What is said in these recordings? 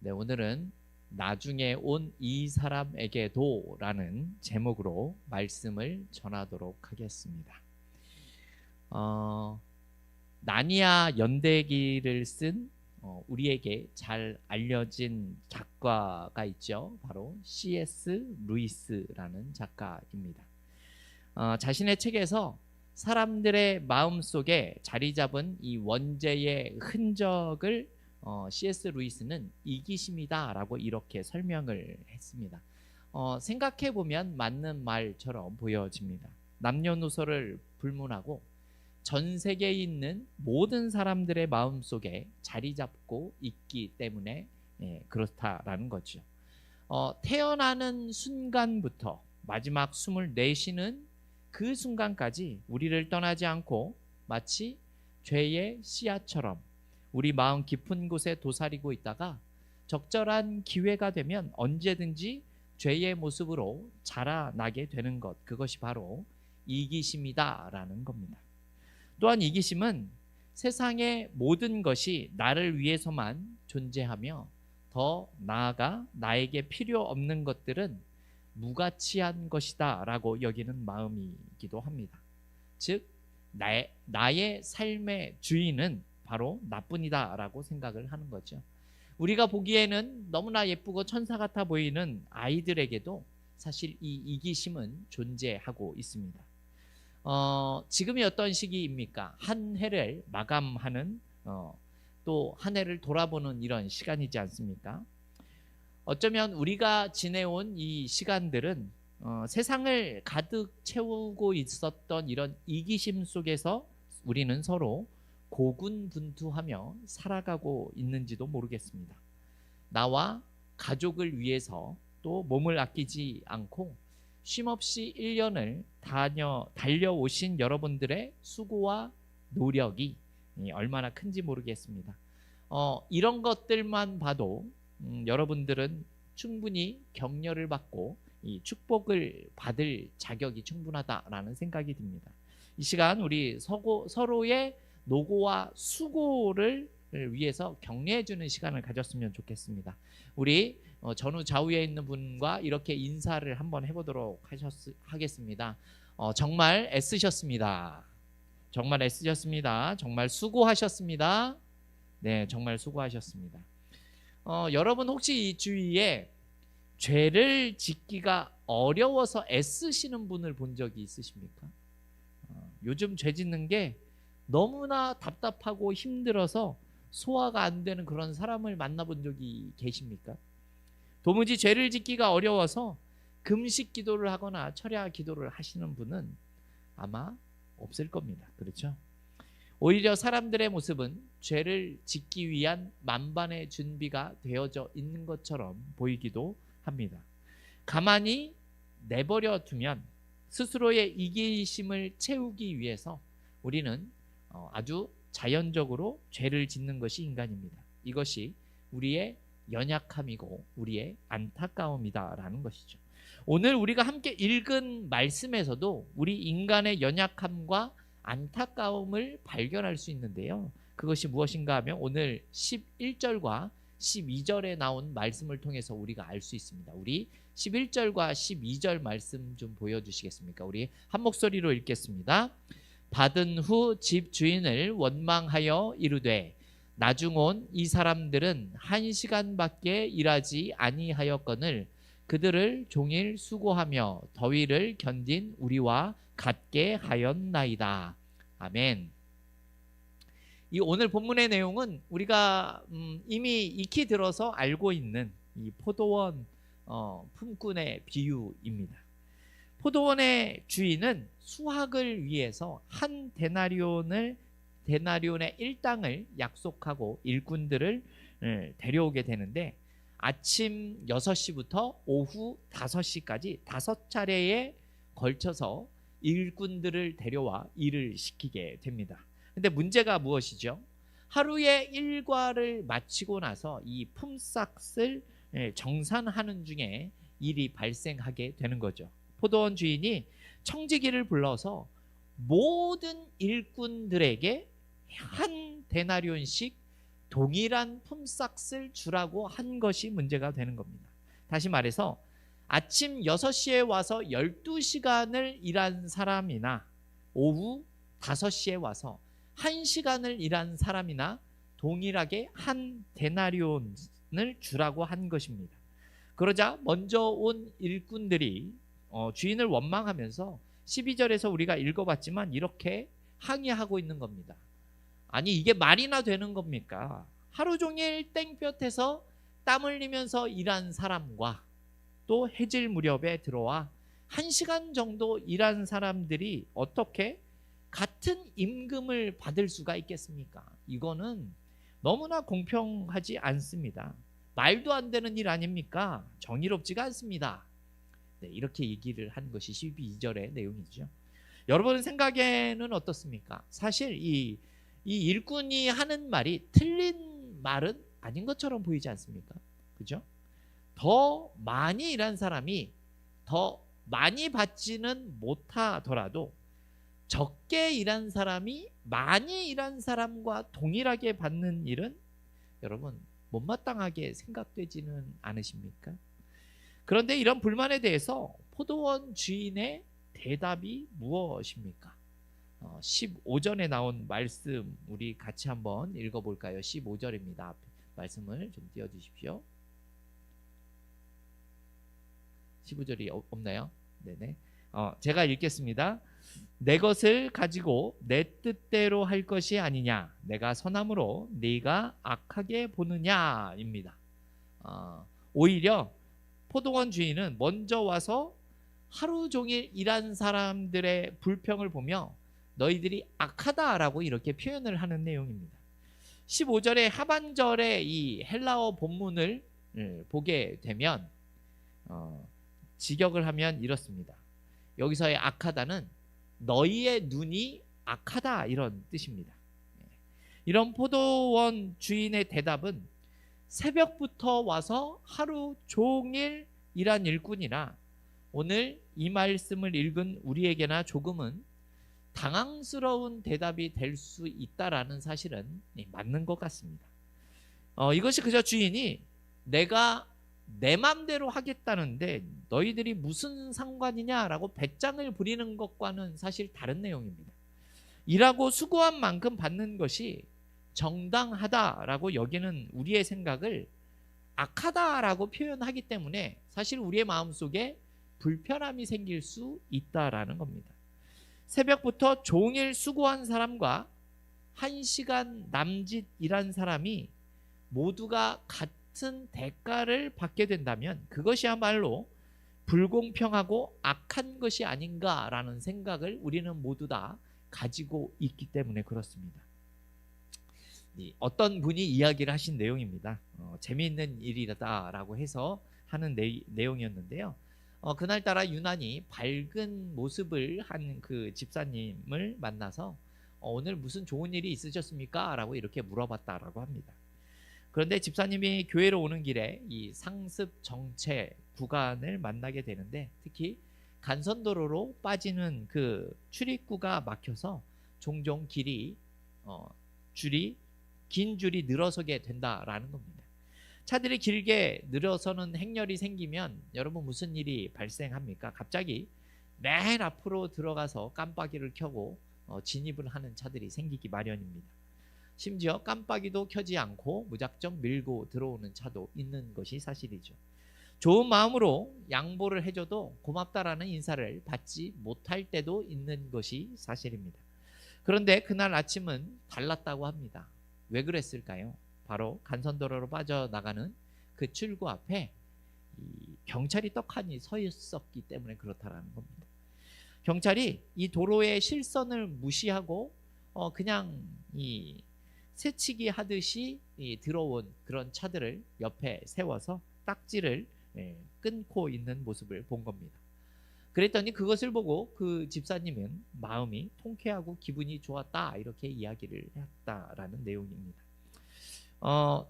네, 오늘은 나중에 온 이 사람에게도 라는 제목으로 말씀을 전하도록 하겠습니다. 나니아 연대기를 쓴 우리에게 잘 알려진 작가가 있죠. 바로 C.S. 루이스라는 작가입니다. 자신의 책에서 사람들의 마음속에 자리 잡은 이 원죄의 흔적을 C.S. 루이스는 이기심이다 라고 이렇게 설명을 했습니다. 생각해보면 맞는 말처럼 보여집니다. 남녀노소를 불문하고 전 세계에 있는 모든 사람들의 마음속에 자리 잡고 있기 때문에 그렇다라는 거죠. 태어나는 순간부터 마지막 숨을 내쉬는 그 순간까지 우리를 떠나지 않고 마치 죄의 씨앗처럼 우리 마음 깊은 곳에 도사리고 있다가 적절한 기회가 되면 언제든지 죄의 모습으로 자라나게 되는 것, 그것이 바로 이기심이다라는 겁니다. 또한 이기심은 세상의 모든 것이 나를 위해서만 존재하며 더 나아가 나에게 필요 없는 것들은 무가치한 것이다 라고 여기는 마음이기도 합니다. 즉 나의 삶의 주인은 바로 나뿐이다 라고 생각을 하는 거죠. 우리가 보기에는 너무나 예쁘고 천사 같아 보이는 아이들에게도 사실 이 이기심은 존재하고 있습니다. 지금이 어떤 시기입니까? 한 해를 마감하는 또 한 해를 돌아보는 이런 시간이지 않습니까? 어쩌면 우리가 지내온 이 시간들은 세상을 가득 채우고 있었던 이런 이기심 속에서 우리는 서로 고군분투하며 살아가고 있는지도 모르겠습니다. 나와 가족을 위해서 또 몸을 아끼지 않고 쉼없이 1년을 달려오신 여러분들의 수고와 노력이 얼마나 큰지 모르겠습니다. 이런 것들만 봐도 여러분들은 충분히 격려를 받고 이 축복을 받을 자격이 충분하다라는 생각이 듭니다. 이 시간 우리 서로의 노고와 수고를 위해서 격려해 주는 시간을 가졌으면 좋겠습니다. 우리 전후 좌우에 있는 분과 이렇게 인사를 한번 해보도록 하겠습니다. 정말 애쓰셨습니다. 정말 애쓰셨습니다. 정말 수고하셨습니다. 네, 정말 수고하셨습니다. 여러분 혹시 이 주위에 죄를 짓기가 어려워서 애쓰시는 분을 본 적이 있으십니까? 요즘 죄 짓는 게 너무나 답답하고 힘들어서 소화가 안 되는 그런 사람을 만나본 적이 계십니까? 도무지 죄를 짓기가 어려워서 금식 기도를 하거나 철야 기도를 하시는 분은 아마 없을 겁니다. 그렇죠? 오히려 사람들의 모습은 죄를 짓기 위한 만반의 준비가 되어져 있는 것처럼 보이기도 합니다. 가만히 내버려 두면 스스로의 이기심을 채우기 위해서 우리는 아주 자연적으로 죄를 짓는 것이 인간입니다. 이것이 우리의 연약함이고 우리의 안타까움이다라는 것이죠. 오늘 우리가 함께 읽은 말씀에서도 우리 인간의 연약함과 안타까움을 발견할 수 있는데요. 그것이 무엇인가 하면 오늘 11절과 12절에 나온 말씀을 통해서 우리가 알 수 있습니다. 우리 11절과 12절 말씀 좀 보여주시겠습니까? 우리 한 목소리로 읽겠습니다. 받은 후 집 주인을 원망하여 이르되 나중 온 이 사람들은 1시간밖에 일하지 아니하였거늘 그들을 종일 수고하며 더위를 견딘 우리와 같게 하였나이다. 아멘. 이 오늘 본문의 내용은 우리가 이미 익히 들어서 알고 있는 이 포도원 품꾼의 비유입니다. 포도원의 주인은 수확을 위해서 한 데나리온의 일당을 약속하고 일꾼들을 데려오게 되는데 아침 6시부터 오후 5시까지 5차례에 걸쳐서 일꾼들을 데려와 일을 시키게 됩니다. 근데 문제가 무엇이죠? 하루의 일과를 마치고 나서 이 품삯을 정산하는 중에 일이 발생하게 되는 거죠. 포도원 주인이 청지기를 불러서 모든 일꾼들에게 한 데나리온씩 동일한 품삯을 주라고 한 것이 문제가 되는 겁니다. 다시 말해서 아침 6시에 와서 12시간을 일한 사람이나 오후 5시에 와서 1시간을 일한 사람이나 동일하게 한 데나리온을 주라고 한 것입니다. 그러자 먼저 온 일꾼들이 주인을 원망하면서 12절에서 우리가 읽어봤지만 이렇게 항의하고 있는 겁니다. 아니 이게 말이나 되는 겁니까? 하루 종일 땡볕에서 땀 흘리면서 일한 사람과 또 해질 무렵에 들어와 1시간 정도 일한 사람들이 어떻게 같은 임금을 받을 수가 있겠습니까? 이거는 너무나 공평하지 않습니다. 말도 안 되는 일 아닙니까? 정의롭지가 않습니다. 네, 이렇게 얘기를 한 것이 12절의 내용이죠. 여러분 생각에는 어떻습니까? 사실 이 일꾼이 하는 말이 틀린 말은 아닌 것처럼 보이지 않습니까? 그죠? 더 많이 일한 사람이 더 많이 받지는 못하더라도 적게 일한 사람이 많이 일한 사람과 동일하게 받는 일은 여러분 못마땅하게 생각되지는 않으십니까? 그런데 이런 불만에 대해서 포도원 주인의 대답이 무엇입니까? 15절에 나온 말씀 우리 같이 한번 읽어볼까요? 15절입니다. 말씀을 좀 띄워주십시오. 15절이 없나요? 네네. 제가 읽겠습니다. 내 것을 가지고 내 뜻대로 할 것이 아니냐, 내가 선함으로 네가 악하게 보느냐입니다. 오히려 포도원 주인은 먼저 와서 하루 종일 일한 사람들의 불평을 보며 너희들이 악하다라고 이렇게 표현을 하는 내용입니다. 15절의 하반절의 이 헬라어 본문을 보게 되면 직역을 하면 이렇습니다. 여기서의 악하다는 너희의 눈이 악하다 이런 뜻입니다. 이런 포도원 주인의 대답은 새벽부터 와서 하루 종일 일한 일꾼이나 오늘 이 말씀을 읽은 우리에게나 조금은 당황스러운 대답이 될 수 있다라는 사실은 맞는 것 같습니다. 이것이 그저 주인이 내가 내 맘대로 하겠다는데 너희들이 무슨 상관이냐라고 배짱을 부리는 것과는 사실 다른 내용입니다. 일하고 수고한 만큼 받는 것이 정당하다라고 여기는 우리의 생각을 악하다라고 표현하기 때문에 사실 우리의 마음속에 불편함이 생길 수 있다라는 겁니다. 새벽부터 종일 수고한 사람과 1시간 남짓 일한 사람이 모두가 같은 대가를 받게 된다면 그것이야말로 불공평하고 악한 것이 아닌가라는 생각을 우리는 모두 다 가지고 있기 때문에 그렇습니다. 어떤 분이 이야기를 하신 내용입니다. 재미있는 일이다라고 해서 하는 내용이었는데요. 그날따라 유난히 밝은 모습을 한 그 집사님을 만나서 오늘 무슨 좋은 일이 있으셨습니까? 라고 이렇게 물어봤다라고 합니다. 그런데 집사님이 교회로 오는 길에 이 상습 정체 구간을 만나게 되는데 특히 간선도로로 빠지는 그 출입구가 막혀서 종종 긴 줄이 늘어서게 된다라는 겁니다. 차들이 길게 늘어서는 행렬이 생기면 여러분 무슨 일이 발생합니까? 갑자기 맨 앞으로 들어가서 깜빡이를 켜고 진입을 하는 차들이 생기기 마련입니다. 심지어 깜빡이도 켜지 않고 무작정 밀고 들어오는 차도 있는 것이 사실이죠. 좋은 마음으로 양보를 해줘도 고맙다라는 인사를 받지 못할 때도 있는 것이 사실입니다. 그런데 그날 아침은 달랐다고 합니다. 왜 그랬을까요? 바로 간선도로로 빠져나가는 그 출구 앞에 경찰이 떡하니 서 있었기 때문에 그렇다라는 겁니다. 경찰이 이 도로의 실선을 무시하고 그냥 이 새치기 하듯이 들어온 그런 차들을 옆에 세워서 딱지를 끊고 있는 모습을 본 겁니다. 그랬더니 그것을 보고 그 집사님은 마음이 통쾌하고 기분이 좋았다 이렇게 이야기를 했다라는 내용입니다.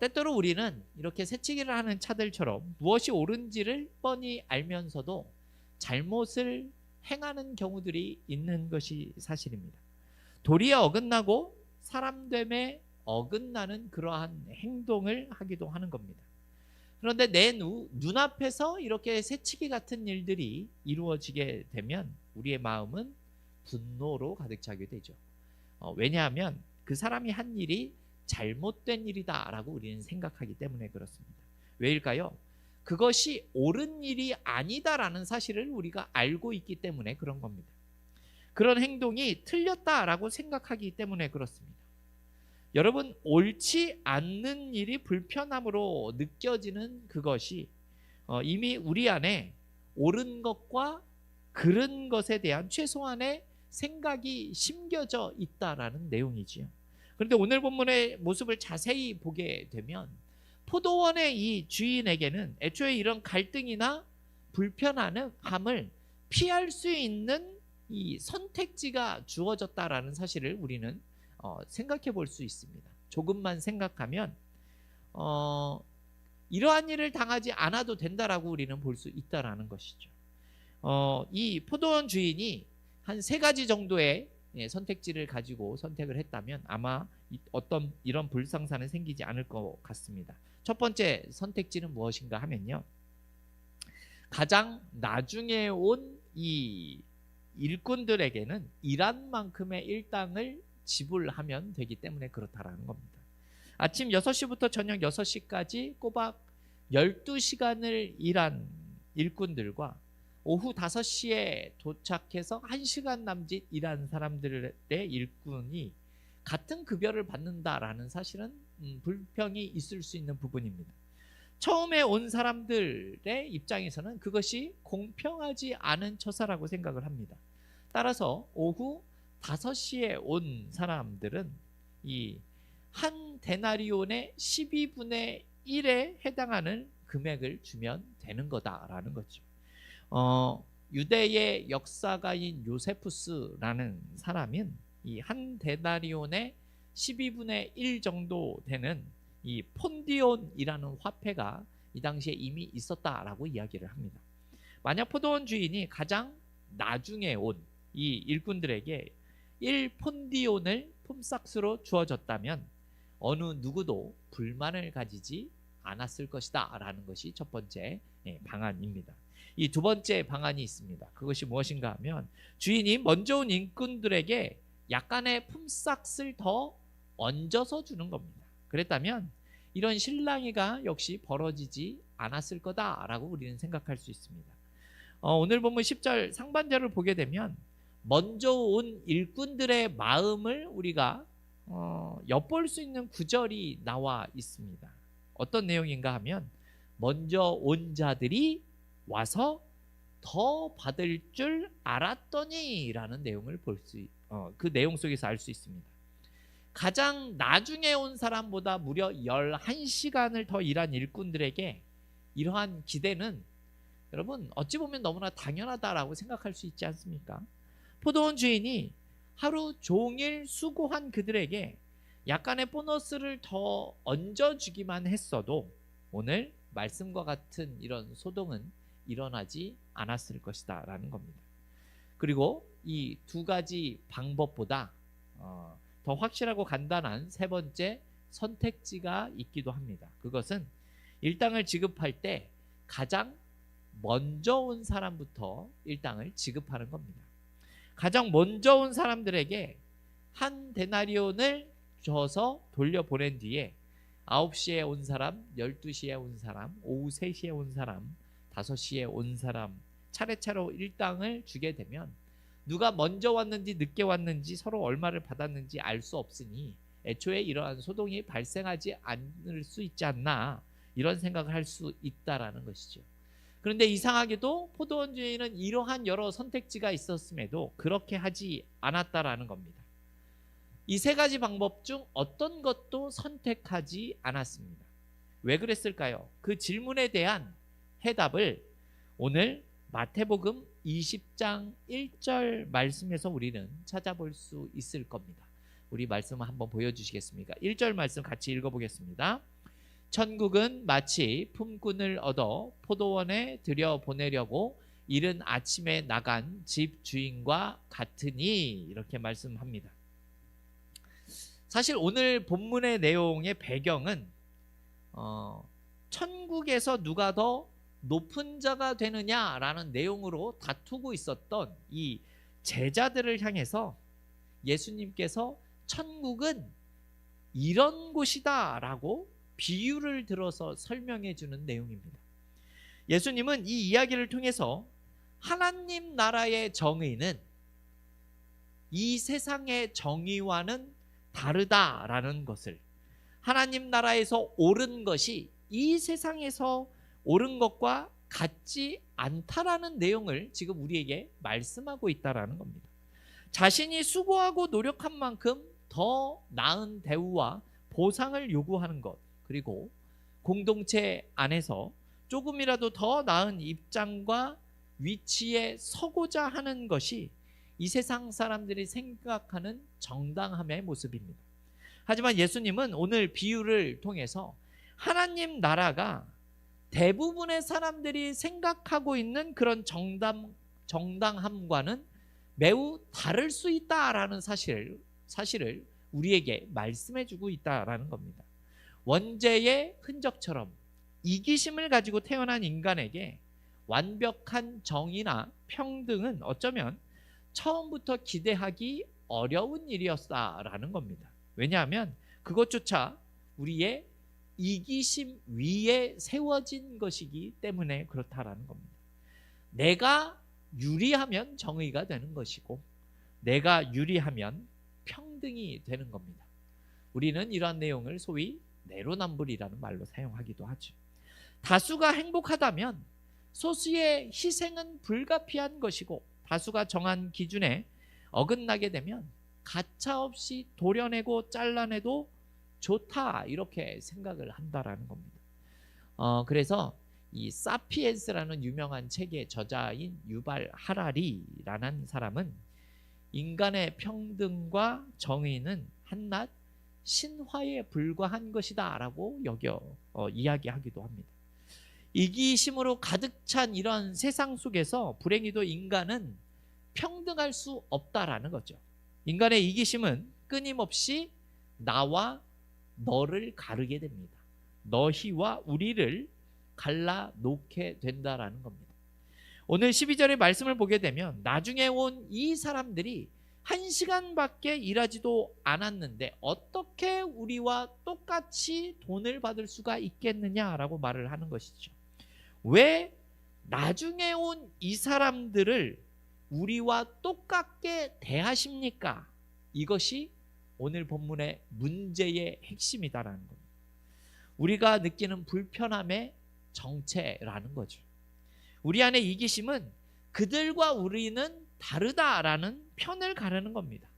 때때로 우리는 이렇게 새치기를 하는 차들처럼 무엇이 옳은지를 뻔히 알면서도 잘못을 행하는 경우들이 있는 것이 사실입니다. 도리에 어긋나고 사람됨에 어긋나는 그러한 행동을 하기도 하는 겁니다. 그런데 내 눈앞에서 이렇게 새치기 같은 일들이 이루어지게 되면 우리의 마음은 분노로 가득 차게 되죠. 왜냐하면 그 사람이 한 일이 잘못된 일이다라고 우리는 생각하기 때문에 그렇습니다. 왜일까요? 그것이 옳은 일이 아니다라는 사실을 우리가 알고 있기 때문에 그런 겁니다. 그런 행동이 틀렸다라고 생각하기 때문에 그렇습니다. 여러분, 옳지 않는 일이 불편함으로 느껴지는 그것이 이미 우리 안에 옳은 것과 그른 것에 대한 최소한의 생각이 심겨져 있다라는 내용이지요. 그런데 오늘 본문의 모습을 자세히 보게 되면 포도원의 이 주인에게는 애초에 이런 갈등이나 불편함을 피할 수 있는 이 선택지가 주어졌다라는 사실을 우리는 생각해 볼 수 있습니다. 조금만 생각하면 이러한 일을 당하지 않아도 된다라고 우리는 볼 수 있다라는 것이죠. 이 포도원 주인이 한 3가지 정도의 선택지를 가지고 선택을 했다면 아마 어떤 이런 불상사는 생기지 않을 것 같습니다. 첫 번째 선택지는 무엇인가 하면요, 가장 나중에 온 이 일꾼들에게는 일한 만큼의 일당을 지불하면 되기 때문에 그렇다라는 겁니다. 아침 6시부터 저녁 6시까지 꼬박 12시간을 일한 일꾼들과 오후 5시에 도착해서 1시간 남짓 일한 사람들의 일꾼이 같은 급여를 받는다라는 사실은 불평이 있을 수 있는 부분입니다. 처음에 온 사람들의 입장에서는 그것이 공평하지 않은 처사라고 생각을 합니다. 따라서 오후 5시에 온 사람들은 이 한 데나리온의 12분의 1에 해당하는 금액을 주면 되는 거다라는 거죠. 유대의 역사가인 요세푸스라는 사람은 이 한 데나리온의 12분의 1 정도 되는 이 폰디온이라는 화폐가 이 당시에 이미 있었다라고 이야기를 합니다. 만약 포도원 주인이 가장 나중에 온 이 일꾼들에게 1폰디온을 품삯으로 주어졌다면 어느 누구도 불만을 가지지 않았을 것이다 라는 것이 첫 번째 방안입니다. 이 두 번째 방안이 있습니다. 그것이 무엇인가 하면 주인이 먼저 온 일꾼들에게 약간의 품삯을 더 얹어서 주는 겁니다. 그랬다면 이런 실랑이가 역시 벌어지지 않았을 거다라고 우리는 생각할 수 있습니다. 오늘 본문 10절 상반절을 보게 되면 먼저 온 일꾼들의 마음을 우리가 엿볼 수 있는 구절이 나와 있습니다. 어떤 내용인가 하면 먼저 온 자들이 와서 더 받을 줄 알았더니 라는 내용을 그 내용 속에서 알 수 있습니다. 가장 나중에 온 사람보다 무려 11시간을 더 일한 일꾼들에게 이러한 기대는 여러분 어찌 보면 너무나 당연하다라고 생각할 수 있지 않습니까? 포도원 주인이 하루 종일 수고한 그들에게 약간의 보너스를 더 얹어주기만 했어도 오늘 말씀과 같은 이런 소동은 일어나지 않았을 것이다 라는 겁니다. 그리고 이 2가지 방법보다 더 확실하고 간단한 3번째 선택지가 있기도 합니다. 그것은 일당을 지급할 때 가장 먼저 온 사람부터 일당을 지급하는 겁니다. 가장 먼저 온 사람들에게 한 데나리온을 줘서 돌려보낸 뒤에 9시에 온 사람, 12시에 온 사람, 오후 3시에 온 사람, 5시에 온 사람 차례차례 일당을 주게 되면 누가 먼저 왔는지 늦게 왔는지 서로 얼마를 받았는지 알 수 없으니 애초에 이러한 소동이 발생하지 않을 수 있지 않나 이런 생각을 할 수 있다라는 것이죠. 그런데 이상하게도 포도원 주인은 이러한 여러 선택지가 있었음에도 그렇게 하지 않았다라는 겁니다. 이 3가지 방법 중 어떤 것도 선택하지 않았습니다. 왜 그랬을까요? 그 질문에 대한 해답을 오늘 마태복음 20장 1절 말씀에서 우리는 찾아볼 수 있을 겁니다. 우리 말씀을 한번 보여주시겠습니까? 1절 말씀 같이 읽어보겠습니다. 천국은 마치 품꾼을 얻어 포도원에 들여보내려고 이른 아침에 나간 집 주인과 같으니 이렇게 말씀합니다. 사실 오늘 본문의 내용의 배경은 천국에서 누가 더 높은 자가 되느냐라는 내용으로 다투고 있었던 이 제자들을 향해서 예수님께서 천국은 이런 곳이다 라고 비유를 들어서 설명해 주는 내용입니다. 예수님은 이 이야기를 통해서 하나님 나라의 정의는 이 세상의 정의와는 다르다라는 것을, 하나님 나라에서 옳은 것이 이 세상에서 옳은 것과 같지 않다라는 내용을 지금 우리에게 말씀하고 있다라는 겁니다. 자신이 수고하고 노력한 만큼 더 나은 대우와 보상을 요구하는 것, 그리고 공동체 안에서 조금이라도 더 나은 입장과 위치에 서고자 하는 것이 이 세상 사람들이 생각하는 정당함의 모습입니다. 하지만 예수님은 오늘 비유를 통해서 하나님 나라가 대부분의 사람들이 생각하고 있는 그런 정당함과는 매우 다를 수 있다라는 사실을 우리에게 말씀해 주고 있다라는 겁니다. 원죄의 흔적처럼 이기심을 가지고 태어난 인간에게 완벽한 정의나 평등은 어쩌면 처음부터 기대하기 어려운 일이었다라는 겁니다. 왜냐하면 그것조차 우리의 이기심 위에 세워진 것이기 때문에 그렇다라는 겁니다. 내가 유리하면 정의가 되는 것이고 내가 유리하면 평등이 되는 겁니다. 우리는 이러한 내용을 소위 내로남불이라는 말로 사용하기도 하죠. 다수가 행복하다면 소수의 희생은 불가피한 것이고 다수가 정한 기준에 어긋나게 되면 가차없이 도려내고 잘라내도 좋다 이렇게 생각을 한다라는 겁니다. 그래서 이 사피엔스라는 유명한 책의 저자인 유발 하라리라는 사람은 인간의 평등과 정의는 한낱 신화에 불과한 것이다 라고 이야기하기도 합니다. 이기심으로 가득 찬 이런 세상 속에서 불행히도 인간은 평등할 수 없다라는 거죠. 인간의 이기심은 끊임없이 나와 너를 가르게 됩니다. 너희와 우리를 갈라놓게 된다라는 겁니다. 오늘 12절의 말씀을 보게 되면 나중에 온 이 사람들이 1시간밖에 일하지도 않았는데 어떻게 우리와 똑같이 돈을 받을 수가 있겠느냐라고 말을 하는 것이죠. 왜 나중에 온 이 사람들을 우리와 똑같게 대하십니까? 이것이 오늘 본문의 문제의 핵심이다라는 겁니다. 우리가 느끼는 불편함의 정체라는 거죠. 우리 안의 이기심은 그들과 우리는 다르다라는 편을 가르는 겁니다.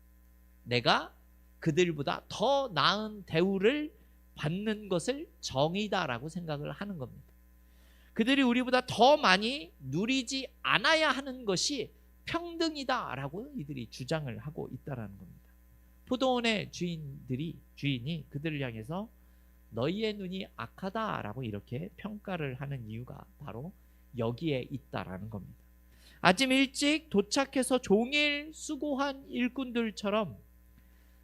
내가 그들보다 더 나은 대우를 받는 것을 정의다라고 생각을 하는 겁니다. 그들이 우리보다 더 많이 누리지 않아야 하는 것이 평등이다라고 이들이 주장을 하고 있다라는 겁니다. 포도원의 주인이 그들을 향해서 너희의 눈이 악하다라고 이렇게 평가를 하는 이유가 바로 여기에 있다라는 겁니다. 아침 일찍 도착해서 종일 수고한 일꾼들처럼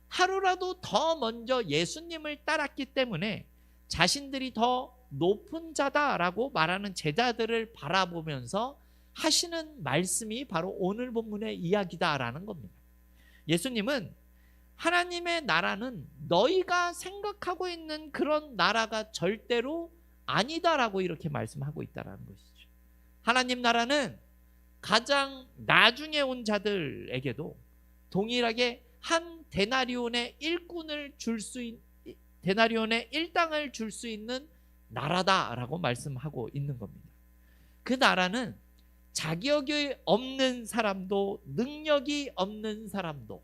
하루라도 더 먼저 예수님을 따랐기 때문에 자신들이 더 높은 자다라고 말하는 제자들을 바라보면서 하시는 말씀이 바로 오늘 본문의 이야기다라는 겁니다. 예수님은 하나님의 나라는 너희가 생각하고 있는 그런 나라가 절대로 아니다라고 이렇게 말씀하고 있다라는 것이죠. 하나님 나라는 가장 나중에 온 자들에게도 동일하게 한 데나리온의 데나리온의 일당을 줄 수 있는 나라다라고 말씀하고 있는 겁니다. 그 나라는 자격이 없는 사람도 능력이 없는 사람도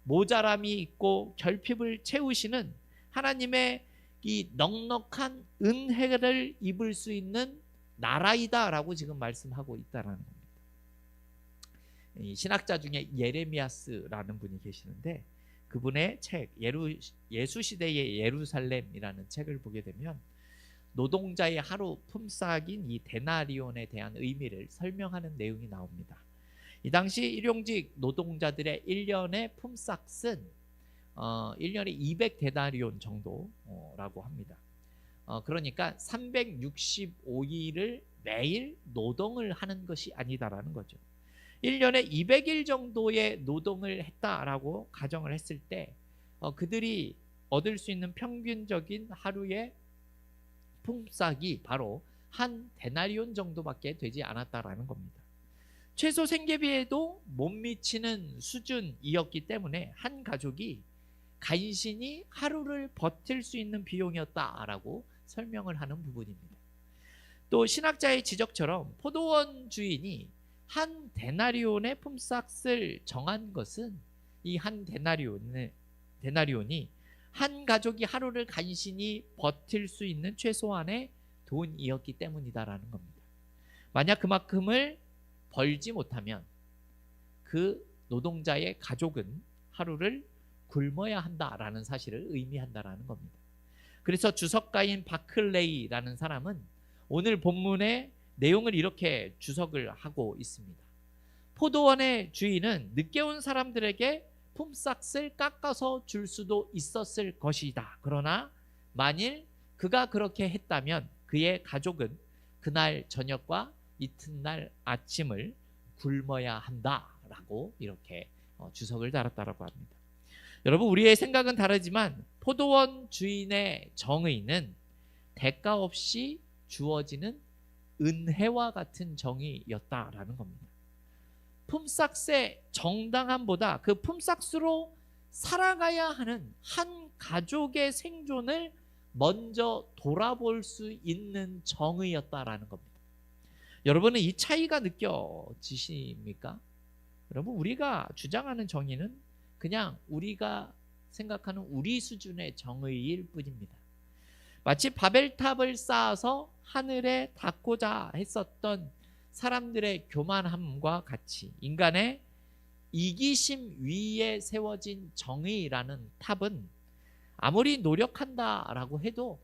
모자람이 있고 결핍을 채우시는 하나님의 이 넉넉한 은혜를 입을 수 있는 나라이다라고 지금 말씀하고 있다라는 겁니다. 이 신학자 중에 예레미야스라는 분이 계시는데 그분의 책 예수시대의 예루살렘이라는 책을 보게 되면 노동자의 하루 품삯인 이 데나리온에 대한 의미를 설명하는 내용이 나옵니다. 이 당시 일용직 노동자들의 1년의 품삯은 1년에 200데나리온 정도라고 합니다. 그러니까 365일을 매일 노동을 하는 것이 아니다라는 거죠. 1년에 200일 정도의 노동을 했다라고 가정을 했을 때 그들이 얻을 수 있는 평균적인 하루의 품삯이 바로 한 데나리온 정도밖에 되지 않았다라는 겁니다. 최소 생계비에도 못 미치는 수준이었기 때문에 한 가족이 간신히 하루를 버틸 수 있는 비용이었다라고 설명을 하는 부분입니다. 또 신학자의 지적처럼 포도원 주인이 한 데나리온의 품삯을 정한 것은 이 한 데나리온이 한 가족이 하루를 간신히 버틸 수 있는 최소한의 돈이었기 때문이다라는 겁니다. 만약 그만큼을 벌지 못하면 그 노동자의 가족은 하루를 굶어야 한다라는 사실을 의미한다라는 겁니다. 그래서 주석가인 바클레이라는 사람은 오늘 본문의 내용을 이렇게 주석을 하고 있습니다. 포도원의 주인은 늦게 온 사람들에게 품삯을 깎아서 줄 수도 있었을 것이다. 그러나 만일 그가 그렇게 했다면 그의 가족은 그날 저녁과 이튿날 아침을 굶어야 한다라고 이렇게 주석을 달았다라고 합니다. 여러분, 우리의 생각은 다르지만 포도원 주인의 정의는 대가 없이 주어지는 은혜와 같은 정의였다라는 겁니다. 품삯의 정당함보다 그 품삯으로 살아가야 하는 한 가족의 생존을 먼저 돌아볼 수 있는 정의였다라는 겁니다. 여러분은 이 차이가 느껴지십니까? 여러분, 우리가 주장하는 정의는 그냥 우리가 생각하는 우리 수준의 정의일 뿐입니다. 마치 바벨탑을 쌓아서 하늘에 닿고자 했었던 사람들의 교만함과 같이 인간의 이기심 위에 세워진 정의라는 탑은 아무리 노력한다라고 해도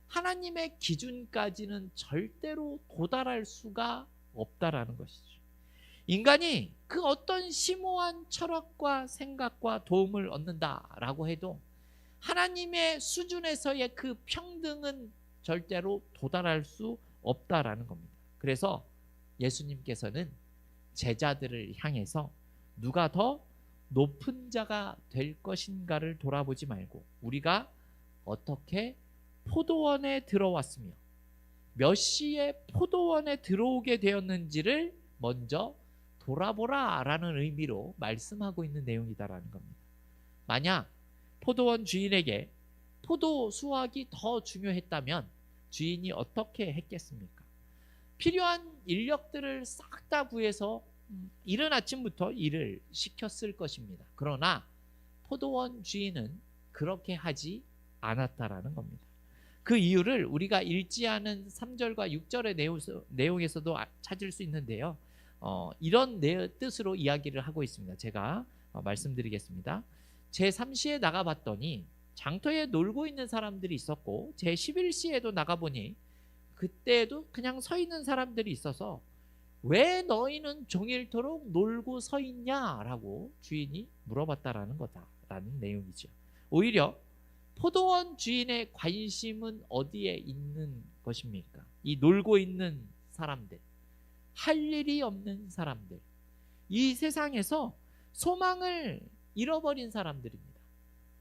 하나님의 기준까지는 절대로 도달할 수가 없다라는 것이죠. 인간이 그 어떤 심오한 철학과 생각과 도움을 얻는다라고 해도 하나님의 수준에서의 그 평등은 절대로 도달할 수 없다라는 겁니다. 그래서 예수님께서는 제자들을 향해서 누가 더 높은 자가 될 것인가를 돌아보지 말고 우리가 어떻게 포도원에 들어왔으며 몇 시에 포도원에 들어오게 되었는지를 먼저 돌아보라 라는 의미로 말씀하고 있는 내용이다라는 겁니다. 만약 포도원 주인에게 포도 수확이 더 중요했다면 주인이 어떻게 했겠습니까? 필요한 인력들을 싹 다 구해서 이른 아침부터 일을 시켰을 것입니다. 그러나 포도원 주인은 그렇게 하지 않았다라는 겁니다. 그 이유를 우리가 읽지 않은 3절과 6절의 내용에서도 찾을 수 있는데요. 이런 뜻으로 이야기를 하고 있습니다. 제가 말씀드리겠습니다. 제3시에 나가봤더니 장터에 놀고 있는 사람들이 있었고 제11시에도 나가보니 그때도 그냥 서 있는 사람들이 있어서 왜 너희는 종일토록 놀고 서 있냐라고 주인이 물어봤다라는 거다라는 내용이죠. 오히려 포도원 주인의 관심은 어디에 있는 것입니까? 이 놀고 있는 사람들, 할 일이 없는 사람들, 이 세상에서 소망을 잃어버린 사람들입니다.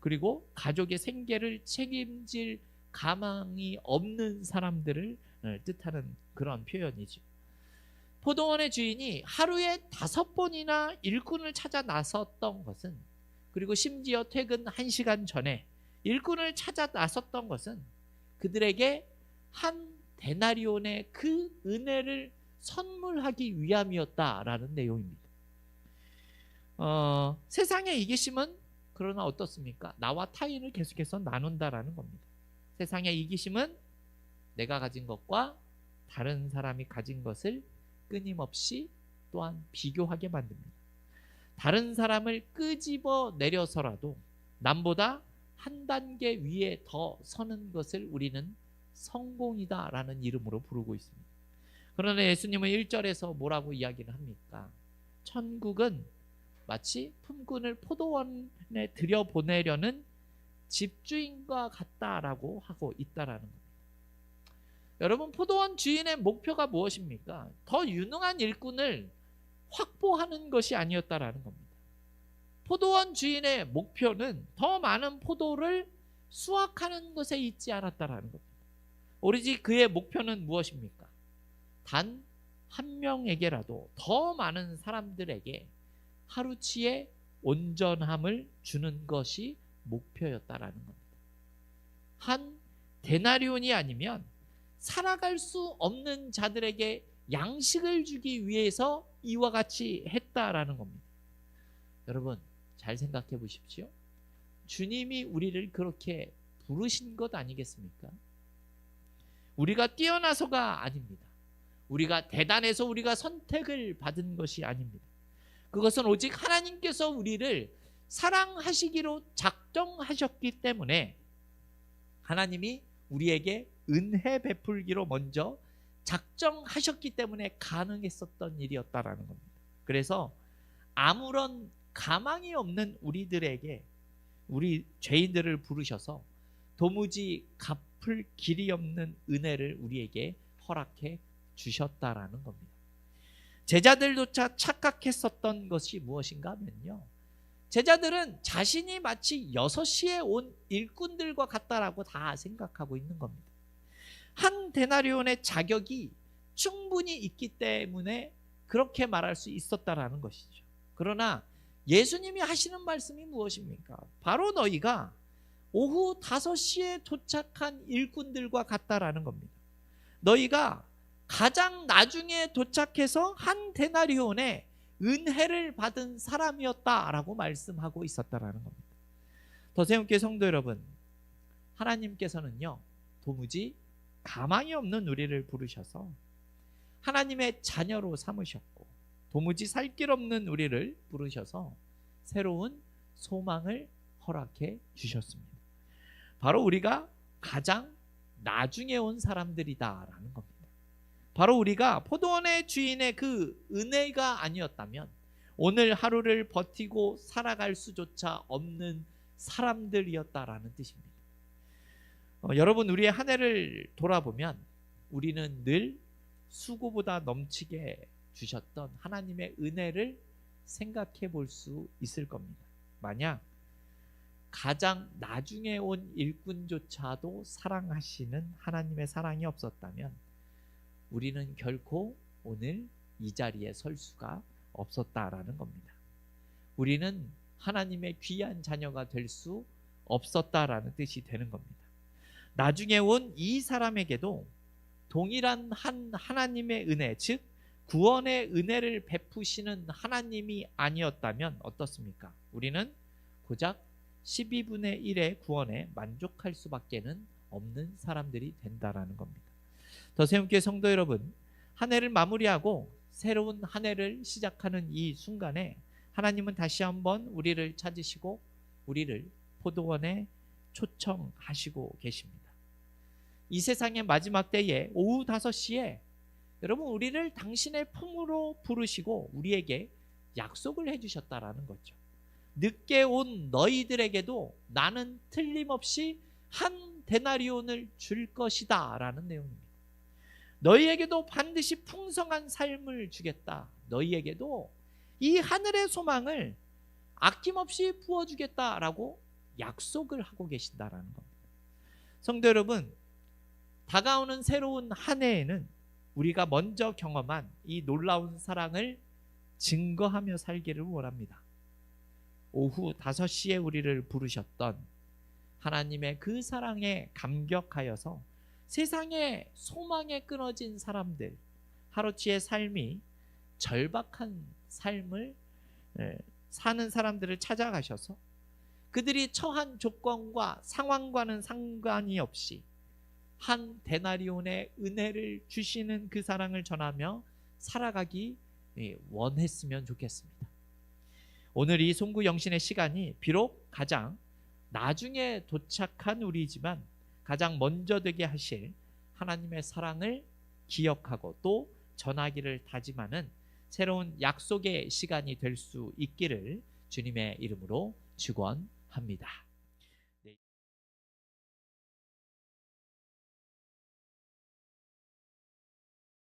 그리고 가족의 생계를 책임질 가망이 없는 사람들을 뜻하는 그런 표현이죠. 포도원의 주인이 하루에 5번이나 일꾼을 찾아 나섰던 것은, 그리고 심지어 퇴근 1시간 전에 일꾼을 찾아 나섰던 것은 그들에게 한 데나리온의 그 은혜를 선물하기 위함이었다라는 내용입니다. 세상의 이기심은 그러나 어떻습니까? 나와 타인을 계속해서 나눈다라는 겁니다. 세상의 이기심은 내가 가진 것과 다른 사람이 가진 것을 끊임없이 또한 비교하게 만듭니다. 다른 사람을 끄집어 내려서라도 남보다 한 단계 위에 더 서는 것을 우리는 성공이다라는 이름으로 부르고 있습니다. 그러나 예수님은 1절에서 뭐라고 이야기를 합니까? 천국은 마치 품꾼을 포도원에 들여보내려는 집주인과 같다라고 하고 있다라는 겁니다. 여러분, 포도원 주인의 목표가 무엇입니까? 더 유능한 일꾼을 확보하는 것이 아니었다라는 겁니다. 포도원 주인의 목표는 더 많은 포도를 수확하는 것에 있지 않았다라는 겁니다. 오로지 그의 목표는 무엇입니까? 단 한 명에게라도, 더 많은 사람들에게 하루치의 온전함을 주는 것이 목표였다라는 겁니다. 한 데나리온이 아니면 살아갈 수 없는 자들에게 양식을 주기 위해서 이와 같이 했다라는 겁니다. 여러분, 잘 생각해 보십시오. 주님이 우리를 그렇게 부르신 것 아니겠습니까? 우리가 뛰어나서가 아닙니다. 우리가 대단해서 우리가 선택을 받은 것이 아닙니다. 그것은 오직 하나님께서 우리를 사랑하시기로 작정하셨기 때문에 하나님이 우리에게 은혜 베풀기로 먼저 작정하셨기 때문에 가능했었던 일이었다라는 겁니다. 그래서 아무런 가망이 없는 우리들에게, 우리 죄인들을 부르셔서 도무지 갚을 길이 없는 은혜를 우리에게 허락해 주셨다라는 겁니다. 제자들조차 착각했었던 것이 무엇인가 하면요, 제자들은 자신이 마치 6시에 온 일꾼들과 같다라고 다 생각하고 있는 겁니다. 한 데나리온의 자격이 충분히 있기 때문에 그렇게 말할 수 있었다라는 것이죠. 그러나 예수님이 하시는 말씀이 무엇입니까? 바로 너희가 오후 5시에 도착한 일꾼들과 같다라는 겁니다. 너희가 가장 나중에 도착해서 한 데나리온의 은혜를 받은 사람이었다라고 말씀하고 있었다라는 겁니다. 더세움교회 성도 여러분, 하나님께서는요, 도무지 가망이 없는 우리를 부르셔서 하나님의 자녀로 삼으셨고, 도무지 살 길 없는 우리를 부르셔서 새로운 소망을 허락해 주셨습니다. 바로 우리가 가장 나중에 온 사람들이다라는 겁니다. 바로 우리가 포도원의 주인의 그 은혜가 아니었다면 오늘 하루를 버티고 살아갈 수조차 없는 사람들이었다라는 뜻입니다. 여러분, 우리의 한 해를 돌아보면 우리는 늘 수고보다 넘치게 주셨던 하나님의 은혜를 생각해 볼 수 있을 겁니다. 만약 가장 나중에 온 일꾼조차도 사랑하시는 하나님의 사랑이 없었다면 우리는 결코 오늘 이 자리에 설 수가 없었다라는 겁니다. 우리는 하나님의 귀한 자녀가 될 수 없었다라는 뜻이 되는 겁니다. 나중에 온 이 사람에게도 동일한 한 하나님의 은혜, 즉 구원의 은혜를 베푸시는 하나님이 아니었다면 어떻습니까? 우리는 고작 12분의 1의 구원에 만족할 수밖에는 없는 사람들이 된다라는 겁니다. 더세움교회 성도 여러분, 한 해를 마무리하고 새로운 한 해를 시작하는 이 순간에 하나님은 다시 한번 우리를 찾으시고 우리를 포도원에 초청하시고 계십니다. 이 세상의 마지막 때에 오후 5시에 여러분, 우리를 당신의 품으로 부르시고 우리에게 약속을 해주셨다라는 거죠. 늦게 온 너희들에게도 나는 틀림없이 한 데나리온을 줄 것이다 라는 내용입니다. 너희에게도 반드시 풍성한 삶을 주겠다. 너희에게도 이 하늘의 소망을 아낌없이 부어주겠다라고 약속을 하고 계신다라는 겁니다. 성도 여러분, 다가오는 새로운 한 해에는 우리가 먼저 경험한 이 놀라운 사랑을 증거하며 살기를 원합니다. 오후 5시에 우리를 부르셨던 하나님의 그 사랑에 감격하여서 세상의 소망에 끊어진 사람들, 하루치의 삶이 절박한 삶을 사는 사람들을 찾아가셔서 그들이 처한 조건과 상황과는 상관이 없이 한 데나리온의 은혜를 주시는 그 사랑을 전하며 살아가기 원했으면 좋겠습니다. 오늘 이 송구 영신의 시간이 비록 가장 나중에 도착한 우리지만 가장 먼저 되게 하실 하나님의 사랑을 기억하고 또 전하기를 다짐하는 새로운 약속의 시간이 될 수 있기를 주님의 이름으로 축원합니다.